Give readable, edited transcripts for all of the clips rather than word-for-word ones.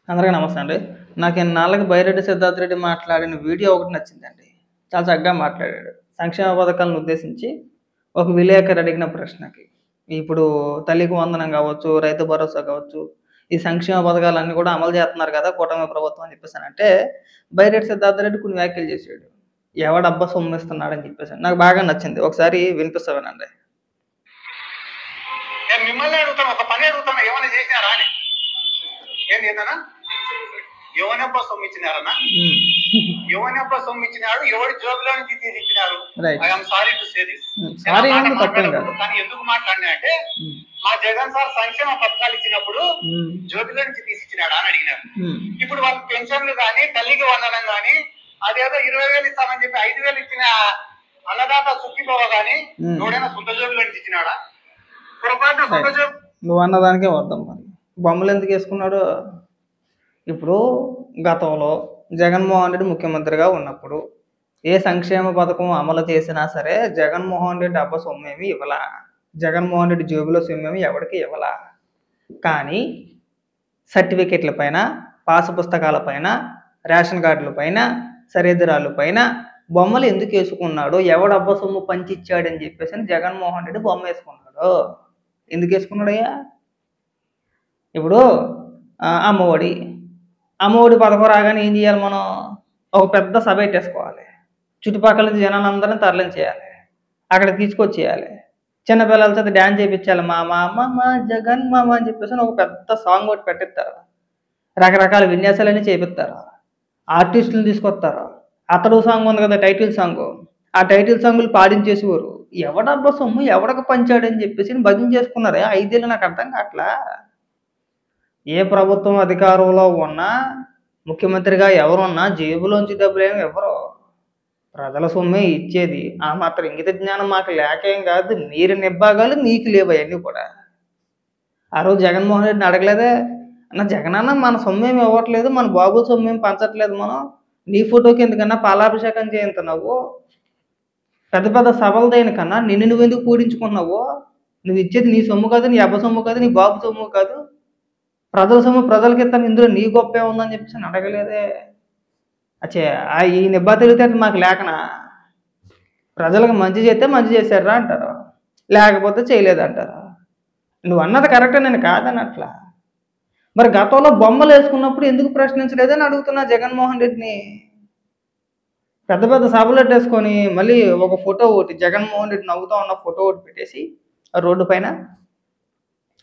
అందరికీ నమస్తే అండి. నాకు ఇన్నాళ్ళకి బైరెడ్డి సిద్ధార్థ రెడ్డి మాట్లాడిన వీడియో ఒకటి నచ్చిందండి. చాలా చక్కగా మాట్లాడాడు. సంక్షేమ పథకాలను ఉద్దేశించి ఒక విలేకరు అడిగిన ప్రశ్నకి, ఇప్పుడు తల్లికి వందనం కావచ్చు, రైతు భరోసా కావచ్చు, ఈ సంక్షేమ పథకాలన్నీ కూడా అమలు చేస్తున్నారు కదా కూటమి ప్రభుత్వం అని చెప్పేసానంటే, బైరెడ్డి సిద్ధార్థ రెడ్డి కొన్ని వ్యాఖ్యలు చేశాడు. ఎవడబ్బా సొమ్మిస్తున్నాడని చెప్పేసి. నాకు బాగా నచ్చింది. ఒకసారి వినిపిస్తా వినండి. నేను మిమ్మల్ని అడుగుతాను, ఒక పని అడుగుతాను, ఏమైనా చేసినారా అని. ఏంది ఏందన్నా? యువనప్ప సొమ్ము ఇచ్చినారన్నా? యువనప్ప సొమ్ము ఇచ్చినాడు, ఎవరి జోబులో నుంచి తీసి ఇచ్చినారు. I'm sorry to say this. కానీ ఎందుకు మాట్లాడినా అంటే, మా జగన్ సార్ సంక్షేమ పథకాలు ఇచ్చినప్పుడు జోబులో నుంచి తీసి ఇచ్చినాడా అని అడిగినారు. ఇప్పుడు వాళ్ళ పెన్షన్లు కానీ, తల్లికి వందనం కానీ, అదేదో 20,000 ఇస్తామని చెప్పి 5,000 ఇచ్చిన అన్నదాత సుఖీభవ కానీ ఎవడైనా సొంత జోబులో నుంచి ఇచ్చినాడా? పొరపాటు సొంత జోబు. నువ్వు అన్నదానికే వద్దాం. మరి బొమ్మలు ఎందుకు వేసుకున్నాడు? ఇప్పుడు గతంలో జగన్మోహన్ రెడ్డి ముఖ్యమంత్రిగా ఉన్నప్పుడు ఏ సంక్షేమ పథకం అమలు చేసినా సరే జగన్మోహన్ రెడ్డి అబ్బ సొమ్మేమి ఇవ్వలా, జగన్మోహన్ రెడ్డి జేబులో సొమ్మేమి ఎవరికి ఇవ్వలా. కానీ సర్టిఫికెట్ల పైన, పాసు పుస్తకాల పైన, రేషన్ కార్డుల పైన, సరిహద్దురాళ్ళ పైన బొమ్మలు ఎందుకు వేసుకున్నాడు, ఎవడబ్బ సొమ్ము పంచిచ్చాడని చెప్పేసి జగన్మోహన్ రెడ్డి బొమ్మ వేసుకున్నాడు. ఎందుకు వేసుకున్నాడయ్యా? ఇప్పుడు అమ్మఒడి పథకం రాగానే ఏం చేయాలి? మనం ఒక పెద్ద సభ పెట్టేసుకోవాలి, చుట్టుపక్కల జనాలందరినీ తరలించేయాలి, అక్కడ తీసుకొచ్చేయాలి, చిన్నపిల్లలతో డ్యాన్స్ చేయించాలి, మా జగన్ మామ అని చెప్పేసి ఒక పెద్ద సాంగ్ ఒకటి పెట్టిస్తారు, రకరకాల విన్యాసాలన్నీ చేపిస్తారు, ఆర్టిస్టులు తీసుకొస్తారు. అతడు సాంగ్ ఉంది కదా, టైటిల్ సాంగ్, ఆ టైటిల్ సాంగులు పాడించేసేవారు. ఎవడబ్బా సొమ్ము ఎవడకు పంచాడని చెప్పేసి భజన చేసుకున్నారు. 5 ఏళ్ళు నాకు అర్థం కావట్లా. ఏ ప్రభుత్వం అధికారంలో ఉన్నా, ముఖ్యమంత్రిగా ఎవరున్నా జేబులోంచి డబ్బులు ఏమి ఎవరు, ప్రజల సొమ్మే ఇచ్చేది. ఆ మాత్రం ఇంగిత జ్ఞానం మాకు లేకేం కాదు. మీరు నిబ్బాగాలు మీకు లేవు అవన్నీ కూడా. ఆ రోజు జగన్మోహన్ రెడ్డిని అడగలేదే, అన్న జగనన్న మన సొమ్మేమి ఇవ్వట్లేదు, మన బాబు సొమ్మేమి పంచట్లేదు, మనం నీ ఫోటోకి ఎందుకన్నా పాలాభిషేకం చేయించున్నావు, పెద్ద పెద్ద సభలు దేనికన్నా నిన్ను నువ్వెందుకు పూడించుకున్నావు, నువ్వు ఇచ్చేది నీ సొమ్ము కాదు, నీ అబ్బ సొమ్ము కాదు, నీ బాబు సొమ్ము కాదు, ప్రజల సొమ్ము ప్రజలకి ఇస్తాను, ఇందులో నీ గొప్పే ఉందని చెప్పేసి అడగలేదే. అచ్చే ఈ నిబ్బా తెలివితేటలు మాకు లేకనా? ప్రజలకు మంచి చేస్తే మంచి చేశారా అంటారు, లేకపోతే చేయలేదంటారు. నువ్వు అన్నది కరెక్టే, నేను కాదని అట్లా. మరి గతంలో బొమ్మలు వేసుకున్నప్పుడు ఎందుకు ప్రశ్నించలేదని అడుగుతున్నా జగన్మోహన్ రెడ్డిని. పెద్ద పెద్ద సభలు పెట్టేసుకొని మళ్ళీ ఒక ఫోటో ఒకటి, జగన్మోహన్ రెడ్డి నవ్వుతూ ఉన్న ఫోటో ఒకటి పెట్టేసి రోడ్డు పైన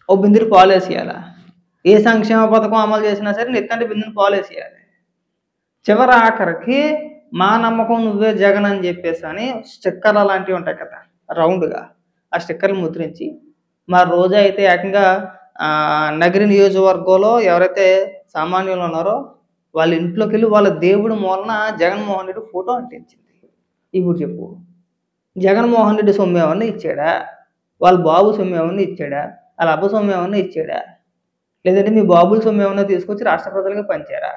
ఓ బిందులు పాలు వేసేయాలి. ఏ సంక్షేమ పథకం అమలు చేసినా సరే నెత్తంటి బిందుని పాలు వేసేయాలి. చివరి ఆఖరికి మా నమ్మకం నువ్వే జగన్ అని చెప్పేసి అని స్టిక్కర్లు అలాంటివి ఉంటాయి కదా రౌండ్గా, ఆ స్టిక్కర్లు ముద్రించి మా రోజా అయితే ఏకంగా నగరి నియోజకవర్గంలో ఎవరైతే సామాన్యులు ఉన్నారో వాళ్ళ ఇంట్లోకి వెళ్ళి వాళ్ళ దేవుడి మూలన జగన్మోహన్ రెడ్డి ఫోటో అంటించింది. ఇప్పుడు చెప్పు, జగన్మోహన్ రెడ్డి సొమ్ము ఏమన్నా ఇచ్చాడా, వాళ్ళ బాబు సొమ్ము ఏమన్నా ఇచ్చాడా, వాళ్ళ అబ్బ సొమ్ము ఏమన్నా ఇచ్చాడా, లేదంటే మీ బాబుల సొమ్ము ఏమన్నా తీసుకొచ్చి రాష్ట్ర ప్రజలకు పంచారా?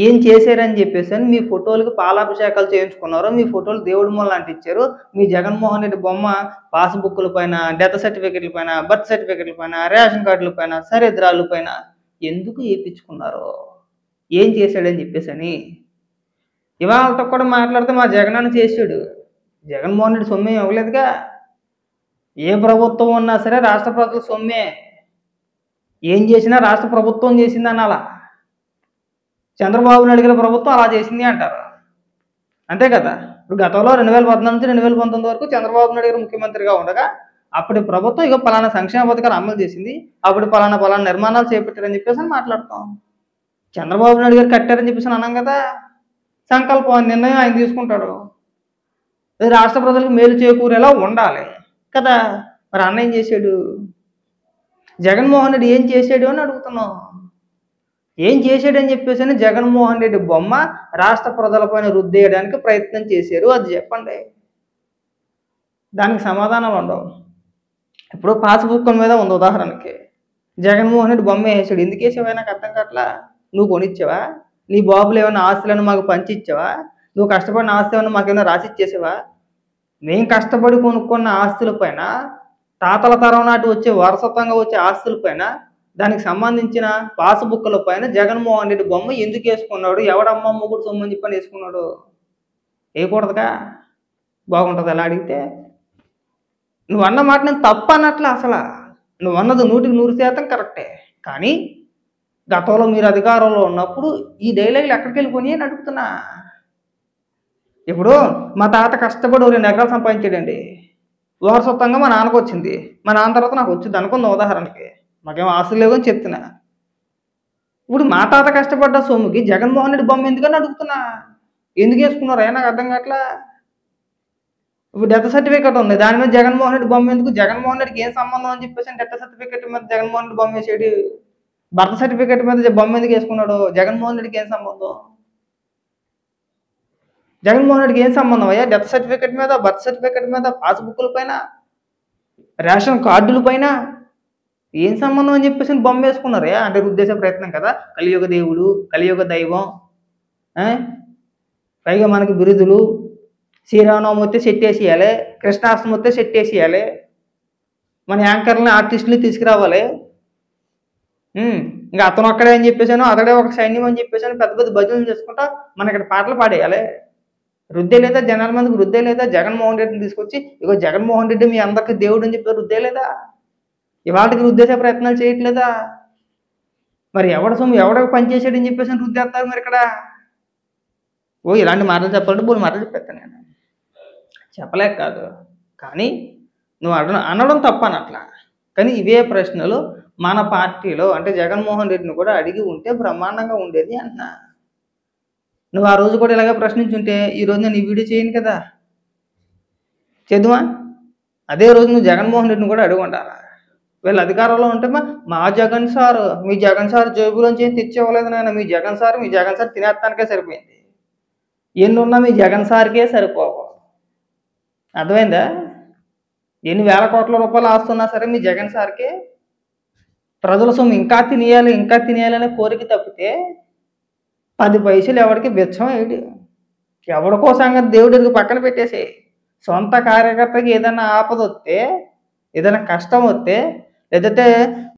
ఏం చేశారని చెప్పేసి అని మీ ఫోటోలకు పాలాభిషేకాలు చేయించుకున్నారు, మీ ఫోటోలు దేవుడి మూలన అంటించారు, మీ జగన్మోహన్ రెడ్డి బొమ్మ పాస్బుక్ల పైన, డెత్ సర్టిఫికెట్ల పైన, బర్త్ సర్టిఫికెట్ల పైన, రేషన్ కార్డుల పైన, సరిహద్దురాళ్ళ పైన ఎందుకు వేయించుకున్నారు? ఏం చేశాడని చెప్పేసి అని. ఇవాళతో కూడా మాట్లాడితే మా జగనన్న చేసాడు, జగన్మోహన్ రెడ్డి సొమ్మే ఇవ్వలేదుగా. ఏ ప్రభుత్వం ఉన్నా సరే రాష్ట్ర ప్రజల సొమ్మే, ఏం చేసినా రాష్ట్ర ప్రభుత్వం చేసింది అనాలా. చంద్రబాబు నాయుడు గారి ప్రభుత్వం అలా చేసింది అంటారు, అంతే కదా. ఇప్పుడు గతంలో 2014 నుంచి 2019 వరకు చంద్రబాబు నాయుడు గారు ముఖ్యమంత్రిగా ఉండగా అప్పటి ప్రభుత్వం ఇక పలానా సంక్షేమ పథకాలు అమలు చేసింది, అప్పుడు పలానా నిర్మాణాలు చేపట్టారని చెప్పేసి అని మాట్లాడతాం. చంద్రబాబు నాయుడు గారు కట్టారని చెప్పేసి అన్నాం కదా. సంకల్పం నిర్ణయం ఆయన తీసుకుంటాడు, రాష్ట్ర ప్రజలకు మేలు చేకూరేలా ఉండాలి కదా. మరి అన్న ఏం చేశాడు? జగన్మోహన్ రెడ్డి ఏం చేశాడు అని అడుగుతున్నాం. ఏం చేశాడని చెప్పేసి జగన్మోహన్ రెడ్డి బొమ్మ రాష్ట్ర ప్రజలపైన రుద్దేయడానికి ప్రయత్నం చేశారు, అది చెప్పండి. దానికి సమాధానాలు ఉండవు. ఇప్పుడు పాస్బుక్ మీద ఉంది ఉదాహరణకి, జగన్మోహన్ రెడ్డి బొమ్మ వేసాడు, ఎందుకు వేసావా నాకు అర్థం కావట్లా. నువ్వు కొనిచ్చావా? నీ బాబులు ఏమైనా ఆస్తులను మాకు పంచిచ్చావా? నువ్వు కష్టపడిన ఆస్తి ఏమైనా మాకేమైనా రాసిచ్చేసావా? మేము కష్టపడి కొనుక్కున్న ఆస్తుల పైన, తాతల తరం నాటి వచ్చే వారసత్వంగా వచ్చే ఆస్తుల పైన దానికి సంబంధించిన పాస్బుక్ల పైన జగన్మోహన్ రెడ్డి బొమ్మ ఎందుకు వేసుకున్నాడు, ఎవడమ్మ మొగుడు సొమ్ము అని చెప్పని వేసుకున్నాడు? వేయకూడదుగా? బాగుంటుంది అలా అడిగితే. నువ్వు అన్న మాట నేను తప్పు అన్నట్లే, అసలు నువ్వు అన్నది 100% కరెక్టే. కానీ గతంలో మీరు అధికారంలో ఉన్నప్పుడు ఈ డైలాగులు ఎక్కడికి వెళ్ళిపోయి అని అడుగుతున్నా. ఇప్పుడు మా తాత కష్టపడి 2 ఎకరాలు సంపాదించాడండి, వారసత్వంగా మా నాన్నకు వచ్చింది, మా నాన్న తర్వాత నాకు వచ్చింది అనుకుందాం ఉదాహరణకి, మాకేం ఆస్తులు లేవు అని చెప్తున్నా. ఇప్పుడు మా తాత కష్టపడ్డ సొమ్ముకి జగన్మోహన్ రెడ్డి బొమ్మ ఎందుకని అడుగుతున్నా. ఎందుకు వేసుకున్నారా నాకు అర్థం కావట్లా. ఇప్పుడు డెత్ సర్టిఫికేట్ ఉంది, దాని మీద జగన్మోహన్ రెడ్డి బొమ్మ ఎందుకు? జగన్మోహన్ రెడ్డికి ఏం సంబంధం అని చెప్పేసి డెత్ సర్టిఫికేట్ మీద జగన్మోహన్ రెడ్డి బొమ్మ వేసాడు. బర్త్ సర్టిఫికేట్ మీద బొమ్మ ఎందుకు వేసుకున్నాడు? జగన్మోహన్ రెడ్డికి ఏం సంబంధం? జగన్మోహన్ రెడ్డికి ఏం సంబంధం అయ్యా? డెత్ సర్టిఫికేట్ మీద, బర్త్ సర్టిఫికేట్ మీద, పాస్బుక్ల పైన, రేషన్ కార్డుల పైన ఏం సంబంధం అని చెప్పేసి బొమ్మ వేసుకున్నారే. అంటే రుద్దేశ ప్రయత్నం కదా, కలియుగ దేవుడు, కలియుగ దైవం, పైగా మనకి బిరుదులు, శ్రీరామనవమి వస్తే సెట్ వేసేయాలి, కృష్ణాష్టమి వస్తే సెట్ వేసేయాలి, మన యాంకర్ని ఆర్టిస్టులు తీసుకురావాలి. ఇంకా అతను ఒక్కడే అని చెప్పేసాను, అతడే ఒక సైన్యం అని చెప్పేసాను, పెద్ద పెద్ద భజనలు చేసుకుంటా మన ఇక్కడ పాటలు పాడేయాలి. రుద్దే లేదా? జనాల మందికి రుద్దే లేదా? జగన్మోహన్ రెడ్డిని తీసుకొచ్చి ఇగో జగన్మోహన్ రెడ్డి మీ అందరికి దేవుడు అని చెప్పి రుద్దే లేదా? ఇవాళకి రుద్దేసే ప్రయత్నాలు చేయట్లేదా? మరి ఎవడ సొమ్ము ఎవడో పనిచేసాడని చెప్పేసి రుద్దేస్తారు మరి ఇక్కడ. ఇలాంటి మాటలు చెప్పాలంటే 3 మాటలు చెప్పేస్తాను నేను, చెప్పలేక కాదు. కానీ నువ్వు అనడం తప్పనట్లా. కానీ ఇవే ప్రశ్నలు మన పార్టీలో అంటే జగన్మోహన్ రెడ్డిని కూడా అడిగి ఉంటే బ్రహ్మాండంగా ఉండేది అన్నా. నువ్వు ఆ రోజు కూడా ఇలాగే ప్రశ్నించుంటే ఈరోజు నేను ఈ వీడియో చేయను కదా, చేద్దుమా? అదే రోజు నువ్వు జగన్మోహన్ రెడ్డిని కూడా అడిగి ఉండాలా. వీళ్ళు అధికారంలో ఉంటే మా జగన్ సార్, మీ జగన్ సార్ జేబులోంచి ఏం తెచ్చేవ్వలేదు నాయన, మీ జగన్ సార్ తినేస్తానికే సరిపోయింది, ఎన్నున్నా మీ జగన్ సార్కే సరిపోవు. అర్థమైందా? ఎన్ని వేల కోట్ల రూపాయలు ఆస్తున్నా సరే మీ జగన్ సార్కే ప్రజల సొమ్ము ఇంకా తినేయాలి అనే కోరిక తప్పితే 10 పైసలు ఎవరికి బిచ్చం ఏడు. ఎవరికో సంగతి దేవుడికి పక్కన పెట్టేసి సొంత కార్యకర్తకి ఏదైనా ఆపద వస్తే, ఏదైనా కష్టం వస్తే, లేదంటే